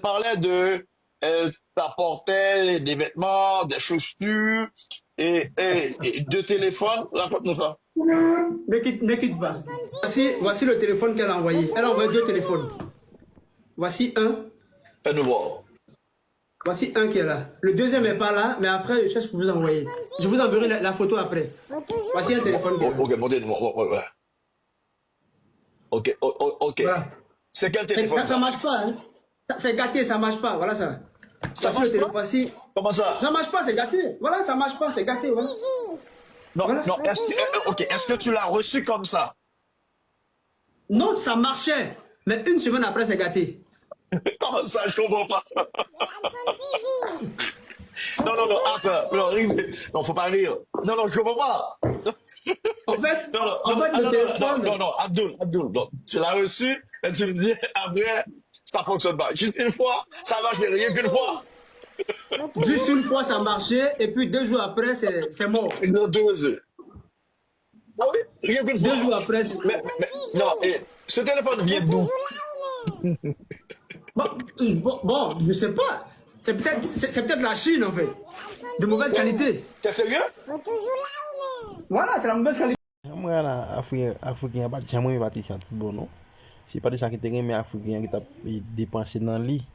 parlais de t'apportais des vêtements, des chaussures et deux téléphones. Raconte-nous ça. Ne quitte pas. Voici le téléphone qu'elle a envoyé. Elle a envoyé deux téléphones. Voici un. Fais-nous voir. Voici un qui est là. Le deuxième n'est pas là, mais après, je cherche pour vous envoyer. Je vous enverrai la photo après. Voici un téléphone qui est là. Ok, ouais. Ok. Voilà. C'est quel téléphone Ça marche pas. Hein. C'est gâté, ça marche pas. Voilà ça. Ça Voici marche le téléphone. pas? Voici. Comment ça? Ça marche pas, c'est gâté. Voilà, ça marche pas, c'est gâté. Voilà. Non, Voilà. non, est-ce que tu l'as reçu comme ça? Non, ça marchait. Mais une semaine après, c'est gâté. Comment ça, je comprends pas. Non, attends, non, faut pas rire. Non, je comprends pas. En fait, Non, le téléphone. non, Abdul, non, tu l'as reçu, et tu me dis, après, ça fonctionne pas. Juste une fois, ça marche rien qu'une fois. Juste une fois, ça marchait. Et puis 2 jours après, c'est mort. Non, 2 heures. Ah oui, rien qu'une fois. 2 jours après, Non, ce téléphone vient d'où? bon, je sais pas. C'est peut-être la Chine, en fait. De mauvaise qualité. T'es sérieux? Voilà, c'est la mauvaise qualité. Moi, Africain, jamais pas de chance bon, non? C'est pas de ça qui te mais Africain qui t'a dépensé dans le lit.